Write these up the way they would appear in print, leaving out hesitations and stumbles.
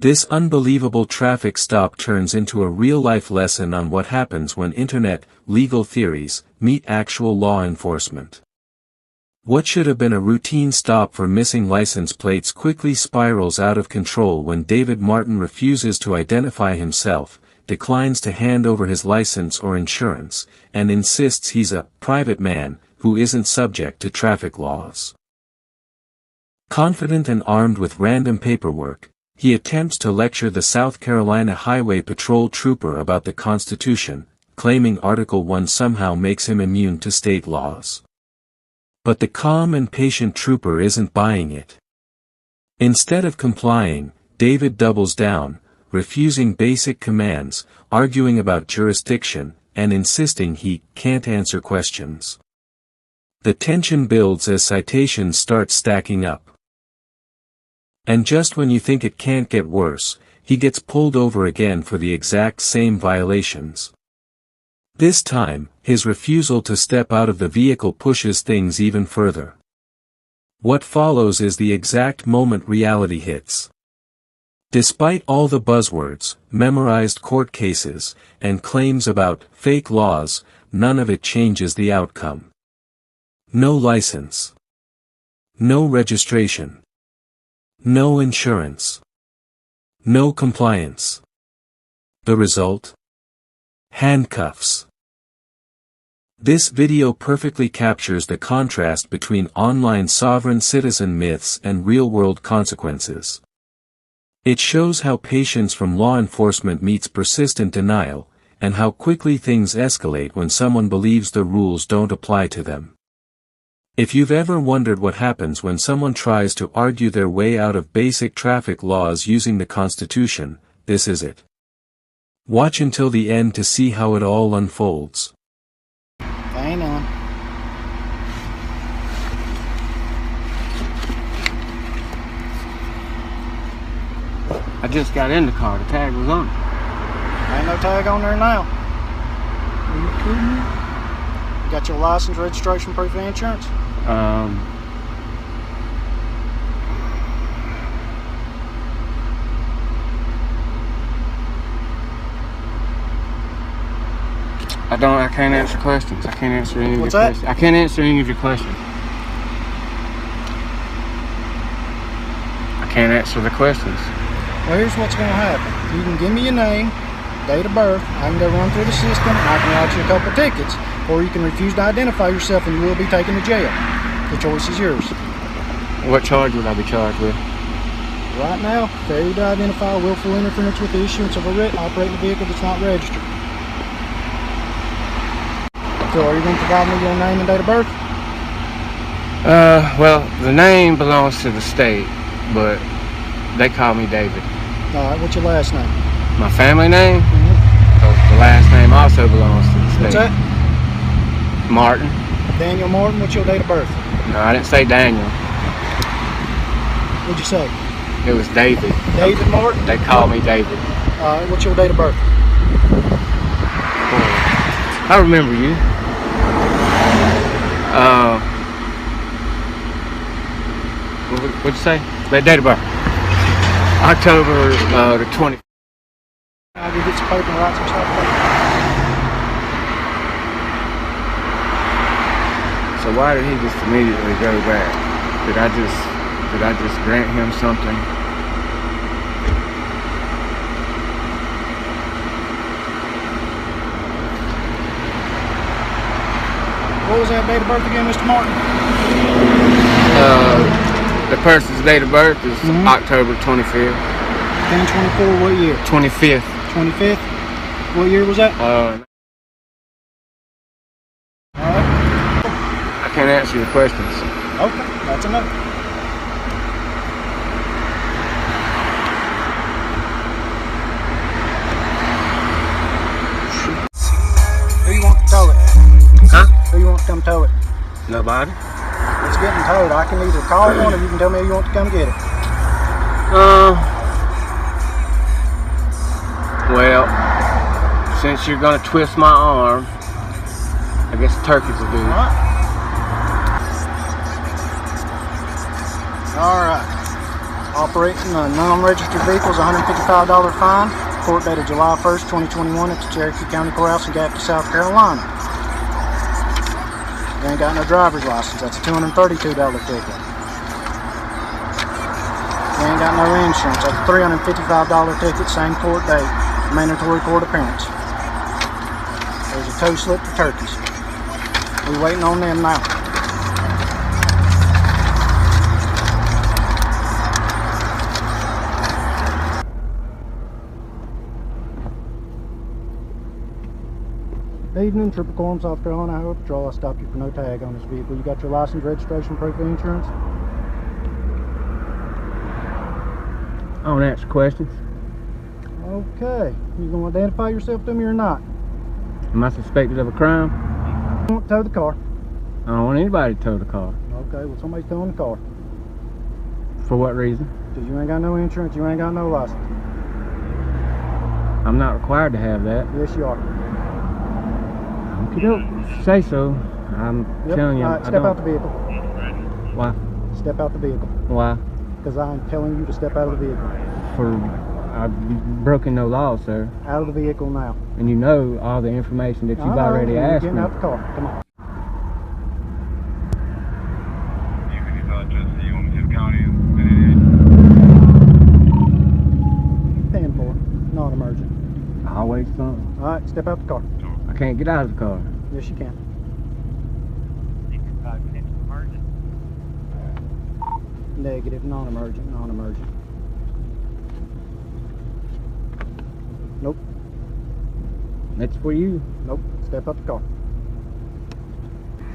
This unbelievable traffic stop turns into a real-life lesson on what happens when internet, legal theories, meet actual law enforcement. What should have been a routine stop for missing license plates quickly spirals out of control when David Martin refuses to identify himself, declines to hand over his license or insurance, and insists he's a private man who isn't subject to traffic laws. Confident and armed with random paperwork, he attempts to lecture the South Carolina Highway Patrol trooper about the Constitution, claiming Article 1 somehow makes him immune to state laws. But the calm and patient trooper isn't buying it. Instead of complying, David doubles down, refusing basic commands, arguing about jurisdiction, and insisting he can't answer questions. The tension builds as citations start stacking up. And just when you think it can't get worse, he gets pulled over again for the exact same violations. This time, his refusal to step out of the vehicle pushes things even further. What follows is the exact moment reality hits. Despite all the buzzwords, memorized court cases, and claims about fake laws, none of it changes the outcome. No license. No registration. No insurance. No compliance. The result? Handcuffs. This video perfectly captures the contrast between online sovereign citizen myths and real-world consequences. It shows how patience from law enforcement meets persistent denial, and how quickly things escalate when someone believes the rules don't apply to them. If you've ever wondered what happens when someone tries to argue their way out of basic traffic laws using the Constitution, this is it. Watch until the end to see how it all unfolds. Hang on. I just got in the car. The tag was on. Ain't no tag on there now. Are you kidding me? You got your license, registration, proof of insurance? I can't answer questions. I can't answer any of your questions. I can't answer any of your questions. I can't answer the questions. Well, here's what's going to happen. You can give me your name, date of birth. I can go run through the system, and I can write you a couple tickets. Or you can refuse to identify yourself, and you will be taken to jail. The choice is yours. What charge would I be charged with? Right now, failure to identify, willful interference with the issuance of a writ, operating a vehicle that's not registered. So are you going to provide me your name and date of birth? Well, the name belongs to the state, but they call me David. All right, what's your last name? My family name? The last name also belongs to the state. What's that? Martin. Daniel Martin. What's your date of birth? No, I didn't say Daniel. What'd you say? It was David. David Martin? They call me David. All right, what's your date of birth? I remember you. What'd you say? That date of birth. October the 20th. I'll go get some paper and write some stuff down. So why did he just immediately go back? Did I just grant him something? What was that date of birth again, Mr. Martin? The person's date of birth is October 25th. 10/24, what year? 25th. 25th? What year was that? Alright. I can't answer your questions. Okay, that's enough. Who you want to tow it? Huh? Who you want to come tow it? Nobody. It's getting towed. I can either call one or you can tell me you want to come get it. Well, since you're gonna twist my arm, I guess turkeys will do. Alright. Operating a non-registered vehicle is a $155 fine. Court dated July 1st, 2021 at the Cherokee County Courthouse in Gaffney, South Carolina. You ain't got no driver's license. That's a $232 ticket. You ain't got no insurance. That's a $355 ticket. Same court date. Mandatory court appearance. There's a tow slip for turkeys. We waiting on them now. Evening, Triple Courtroom, South Carolina Highway Patrol. I stopped you for no tag on this vehicle. You got your license, registration, proof of insurance? I don't answer questions. Okay. You gonna identify yourself to me or not? Am I suspected of a crime? You want to tow the car? I don't want anybody to tow the car. Okay, well somebody's towing the car. For what reason? Because you ain't got no insurance, you ain't got no license. I'm not required to have that. Yes, you are. You don't say so. I'm telling you. All right, step out the vehicle. Why? Step out the vehicle. Why? Because I'm telling you to step out of the vehicle. I've broken no law, sir. Out of the vehicle now. And you know all the information that you've already asked me. Getting out the car. Come on. Paying for it. Non-emergent. Always something. All right, step out the car. I can't get out of the car. Yes, you can. Negative, non-emergent, non-emergent. Nope. That's for you. Nope. Step out the car.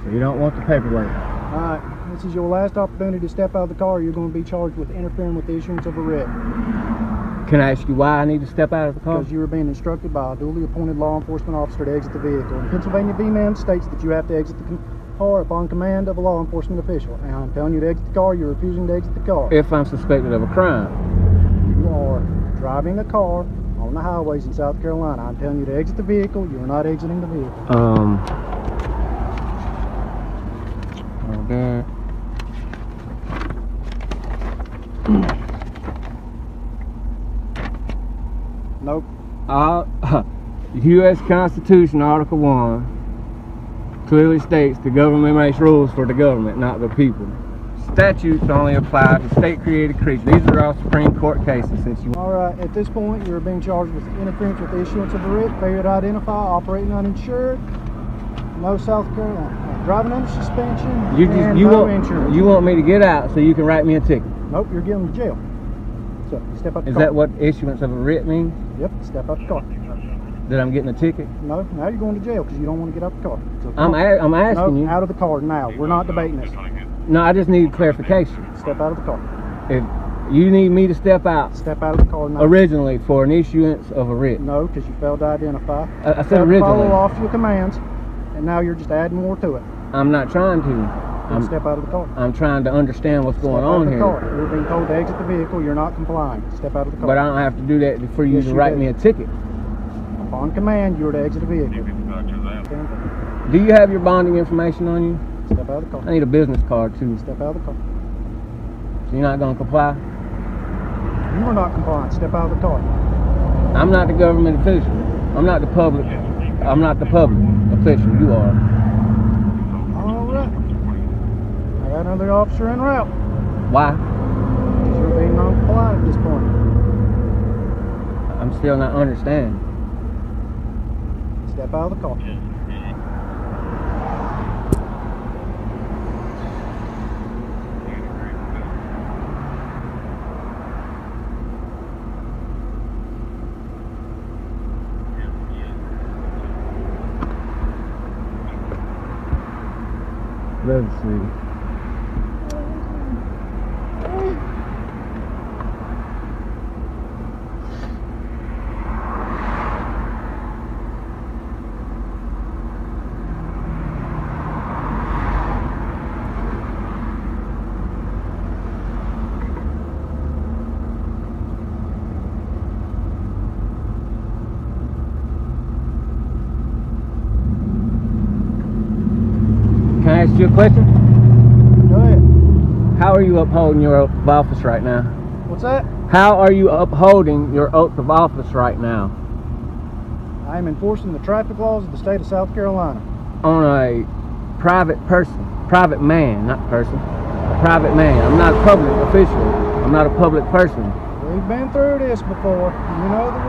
So you don't want the paperwork. Alright, this is your last opportunity to step out of the car. You're going to be charged with interfering with the issuance of a writ. Can I ask you why I need to step out of the car? Because you were being instructed by a duly appointed law enforcement officer to exit the vehicle. And Pennsylvania v. Man states that you have to exit the car upon command of a law enforcement official. And I'm telling you to exit the car, you're refusing to exit the car. If I'm suspected of a crime. You are driving a car on the highways in South Carolina. I'm telling you to exit the vehicle, you are not exiting the vehicle. Okay. Nope. U.S. Constitution, Article 1, clearly states the government makes rules for the government, not the people. Statutes only apply to state-created creatures. These are all Supreme Court cases. Since you. All right. At this point, you're being charged with interference with the issuance of a writ, failure to identify, operating uninsured, no South Carolina, driving under suspension, and no insurance. You want me to get out so you can write me a ticket? Nope. You're going to jail. So step out the car. Is that what issuance of a writ means? Yep. Step out the car. That I'm getting a ticket? No. Now you're going to jail because you don't want to get out the car. So I'm asking you. Out of the car now. We're not debating this. No, I just need clarification. Step out of the car. If you need me to step out. Step out of the car now. Originally for an issuance of a writ. No, because you failed to identify. I said originally. Follow off your commands, and now you're just adding more to it. I'm not trying to. Step out of the car. I'm trying to understand what's going on here. Car. You're being told to exit the vehicle. You're not complying. Step out of the car. But I don't have to do that for you to write me a ticket. Upon command, you're to exit the vehicle. Do you have your bonding information on you? Step out of the car. I need a business card too. Step out of the car. So you're not going to comply? You are not complying. Step out of the car. I'm not the government official. I'm not the public. I'm not the public official. You are. All right. I got another officer en route. Why? Because you're being non-compliant at this point. I'm still not understanding. Step out of the car. Love you, sweetie. Can I ask you a question? Go ahead. How are you upholding your office right now? What What's that? How are you upholding your oath of office right now? I am enforcing the traffic laws of the state of South Carolina. On a private person, private man, not person, a private man. I'm not a public official. I'm not a public person. We've been through this before. You know the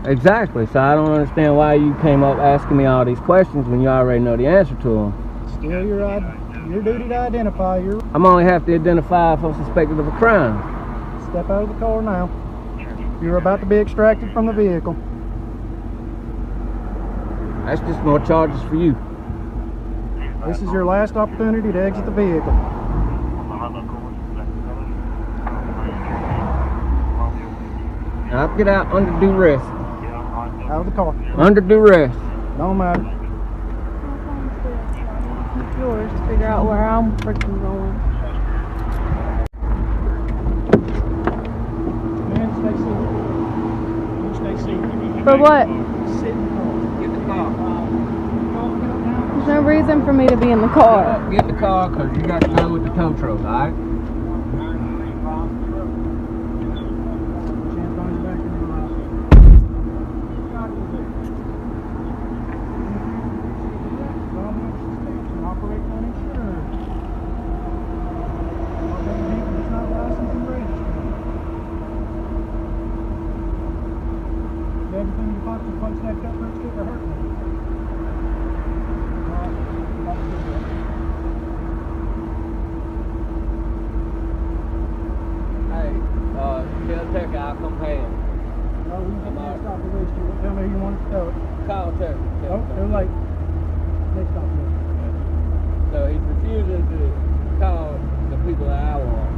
routine. Exactly. So I don't understand why you came up asking me all these questions when you already know the answer to them. Still your duty to identify. I'm only have to identify if I'm suspected of a crime. Step out of the car now. You're about to be extracted from the vehicle. That's just more charges for you. This is your last opportunity to exit the vehicle. I'll get out under duress. Out of the car. Under duress. Don't matter. It's yours to figure out where I'm freaking going. Man, stay seated. For what? Sit in the car. Get the car. There's no reason for me to be in the car. Get the car because you got to go with the tow truck, alright? Everything you punch that cut for stick or hurt me. Hey, tell Turkey I'll come pay him. No, we can't stop the list. You tell me who you want to tow it. Call Turkey. Oh, too late. Next stop the list. So he's refusing to call the people that I want.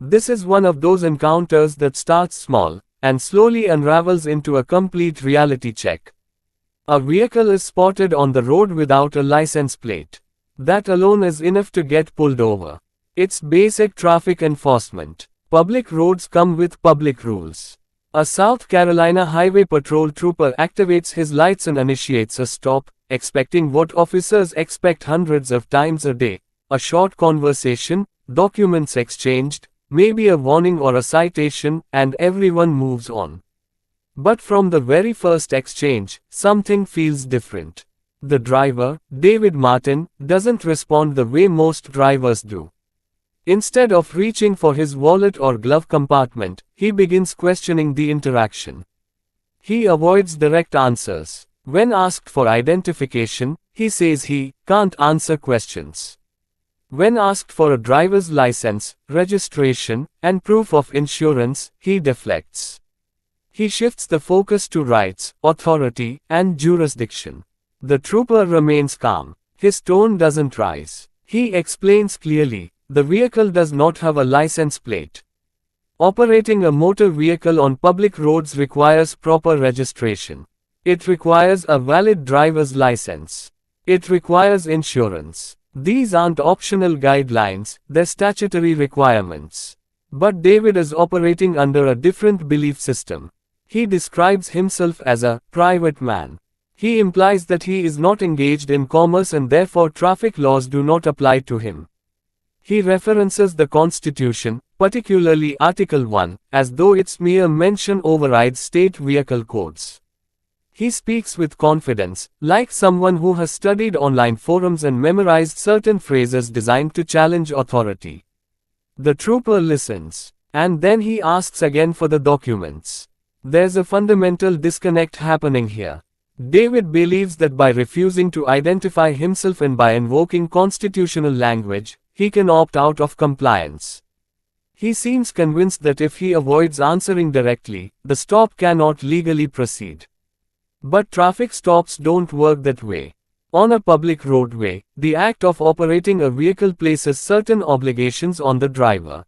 This is one of those encounters that starts small and slowly unravels into a complete reality check. A vehicle is spotted on the road without a license plate. That alone is enough to get pulled over. It's basic traffic enforcement. Public roads come with public rules. A South Carolina Highway Patrol trooper activates his lights and initiates a stop, expecting what officers expect hundreds of times a day: a short conversation, documents exchanged, maybe a warning or a citation, and everyone moves on. But from the very first exchange, something feels different. The driver, David Martin, doesn't respond the way most drivers do. Instead of reaching for his wallet or glove compartment, he begins questioning the interaction. He avoids direct answers. When asked for identification, he says he can't answer questions. When asked for a driver's license, registration, and proof of insurance, he deflects. He shifts the focus to rights, authority, and jurisdiction. The trooper remains calm. His tone doesn't rise. He explains clearly, the vehicle does not have a license plate. Operating a motor vehicle on public roads requires proper registration. It requires a valid driver's license. It requires insurance. These aren't optional guidelines, they're statutory requirements. But David is operating under a different belief system. He describes himself as a private man. He implies that he is not engaged in commerce and therefore traffic laws do not apply to him. He references the Constitution, particularly Article 1, as though its mere mention overrides state vehicle codes. He speaks with confidence, like someone who has studied online forums and memorized certain phrases designed to challenge authority. The trooper listens. And then he asks again for the documents. There's a fundamental disconnect happening here. David believes that by refusing to identify himself and by invoking constitutional language, he can opt out of compliance. He seems convinced that if he avoids answering directly, the stop cannot legally proceed. But traffic stops don't work that way. On a public roadway, the act of operating a vehicle places certain obligations on the driver.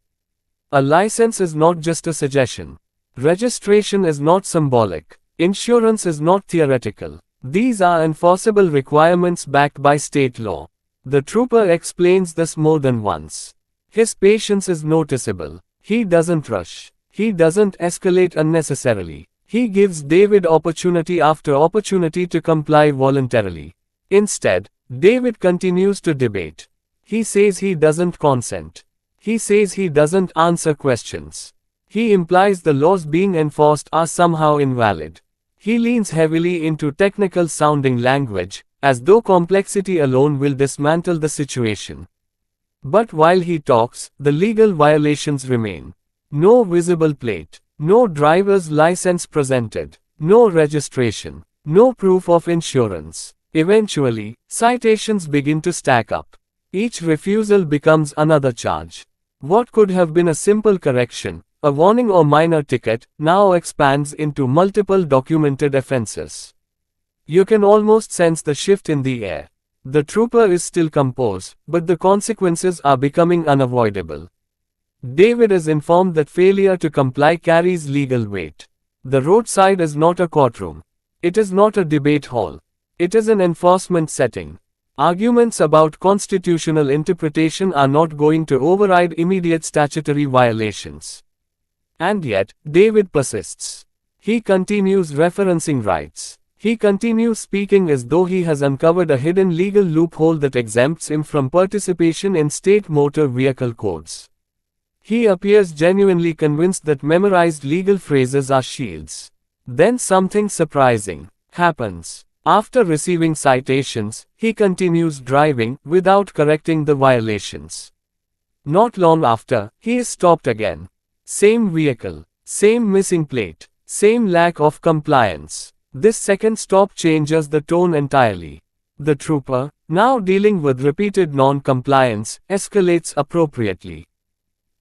A license is not just a suggestion. Registration is not symbolic. Insurance is not theoretical. These are enforceable requirements backed by state law. The trooper explains this more than once. His patience is noticeable. He doesn't rush. He doesn't escalate unnecessarily. He gives David opportunity after opportunity to comply voluntarily. Instead, David continues to debate. He says he doesn't consent. He says he doesn't answer questions. He implies the laws being enforced are somehow invalid. He leans heavily into technical sounding language, as though complexity alone will dismantle the situation. But while he talks, the legal violations remain. No visible plate. No driver's license presented. No registration. No proof of insurance. Eventually, citations begin to stack up. Each refusal becomes another charge. What could have been a simple correction, a warning or minor ticket, now expands into multiple documented offenses. You can almost sense the shift in the air. The trooper is still composed, but the consequences are becoming unavoidable. David is informed that failure to comply carries legal weight. The roadside is not a courtroom. It is not a debate hall. It is an enforcement setting. Arguments about constitutional interpretation are not going to override immediate statutory violations. And yet, David persists. He continues referencing rights. He continues speaking as though he has uncovered a hidden legal loophole that exempts him from participation in state motor vehicle codes. He appears genuinely convinced that memorized legal phrases are shields. Then something surprising happens. After receiving citations, he continues driving without correcting the violations. Not long after, he is stopped again. Same vehicle, same missing plate, same lack of compliance. This second stop changes the tone entirely. The trooper, now dealing with repeated non-compliance, escalates appropriately.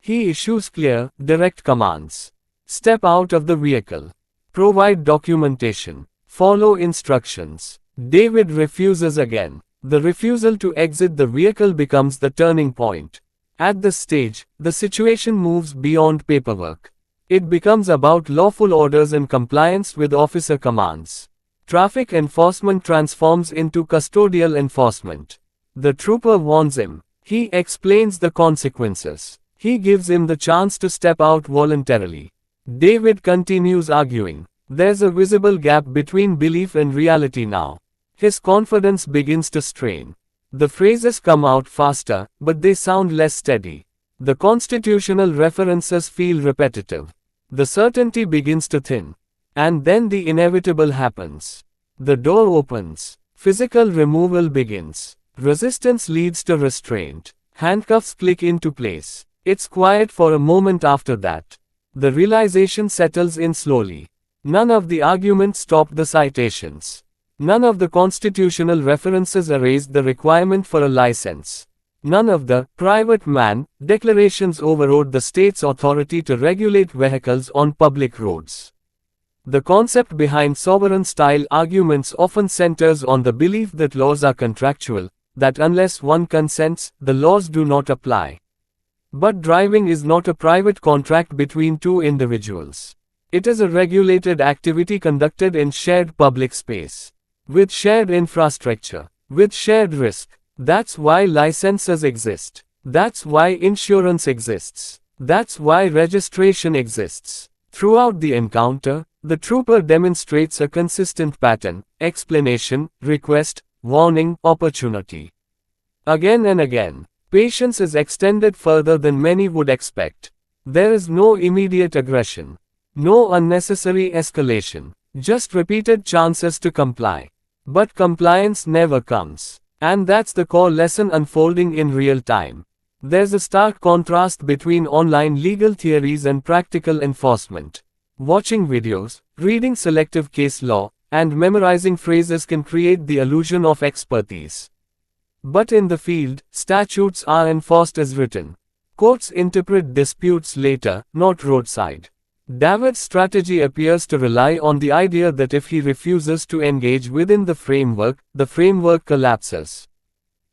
He issues clear, direct commands. Step out of the vehicle. Provide documentation. Follow instructions. David refuses again. The refusal to exit the vehicle becomes the turning point. At this stage, the situation moves beyond paperwork. It becomes about lawful orders and compliance with officer commands. Traffic enforcement transforms into custodial enforcement. The trooper warns him. He explains the consequences. He gives him the chance to step out voluntarily. David continues arguing. There's a visible gap between belief and reality now. His confidence begins to strain. The phrases come out faster, but they sound less steady. The constitutional references feel repetitive. The certainty begins to thin. And then the inevitable happens. The door opens. Physical removal begins. Resistance leads to restraint. Handcuffs click into place. It's quiet for a moment after that. The realization settles in slowly. None of the arguments stopped the citations. None of the constitutional references erased the requirement for a license. None of the private man declarations overrode the state's authority to regulate vehicles on public roads. The concept behind sovereign-style arguments often centers on the belief that laws are contractual, that unless one consents, the laws do not apply. But driving is not a private contract between two individuals. It is a regulated activity conducted in shared public space. With shared infrastructure. With shared risk. That's why licenses exist. That's why insurance exists. That's why registration exists. Throughout the encounter, the trooper demonstrates a consistent pattern: explanation, request, warning, opportunity. Again and again. Patience is extended further than many would expect. There is no immediate aggression. No unnecessary escalation. Just repeated chances to comply. But compliance never comes. And that's the core lesson unfolding in real time. There's a stark contrast between online legal theories and practical enforcement. Watching videos, reading selective case law, and memorizing phrases can create the illusion of expertise. But in the field, statutes are enforced as written. Courts interpret disputes later, not roadside. David's strategy appears to rely on the idea that if he refuses to engage within the framework collapses.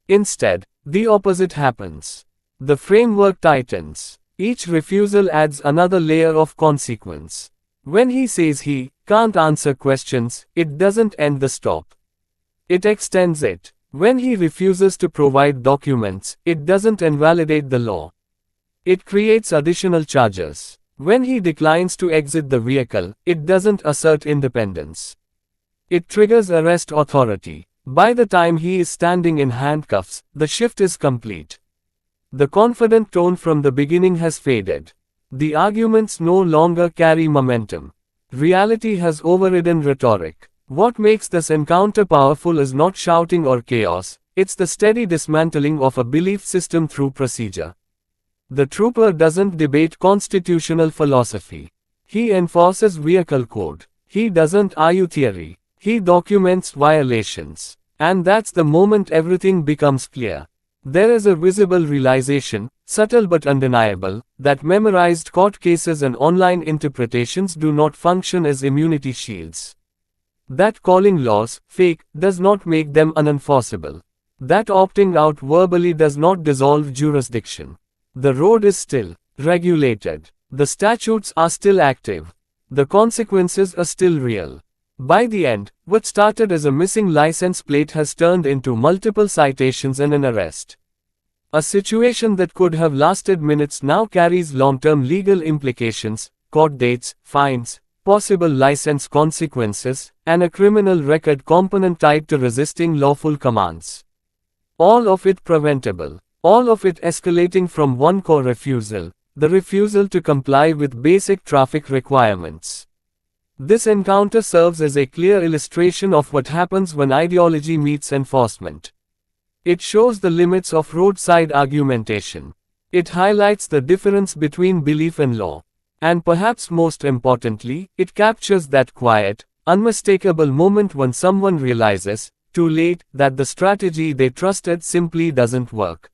Instead, the opposite happens. The framework tightens. Each refusal adds another layer of consequence. When he says he can't answer questions, it doesn't end the stop. It extends it. When he refuses to provide documents, it doesn't invalidate the law. It creates additional charges. When he declines to exit the vehicle, it doesn't assert independence. It triggers arrest authority. By the time he is standing in handcuffs, the shift is complete. The confident tone from the beginning has faded. The arguments no longer carry momentum. Reality has overridden rhetoric. What makes this encounter powerful is not shouting or chaos, it's the steady dismantling of a belief system through procedure. The trooper doesn't debate constitutional philosophy. He enforces vehicle code. He doesn't argue theory. He documents violations. And that's the moment everything becomes clear. There is a visible realization, subtle but undeniable, that memorized court cases and online interpretations do not function as immunity shields. That calling laws fake does not make them unenforceable. That opting out verbally does not dissolve jurisdiction. The road is still regulated. The statutes are still active. The consequences are still real. By the end, what started as a missing license plate has turned into multiple citations and an arrest. A situation that could have lasted minutes now carries long-term legal implications, court dates, fines, possible license consequences, and a criminal record component tied to resisting lawful commands. All of it preventable. All of it escalating from one core refusal, the refusal to comply with basic traffic requirements. This encounter serves as a clear illustration of what happens when ideology meets enforcement. It shows the limits of roadside argumentation. It highlights the difference between belief and law. And perhaps most importantly, it captures that quiet, unmistakable moment when someone realizes, too late, that the strategy they trusted simply doesn't work.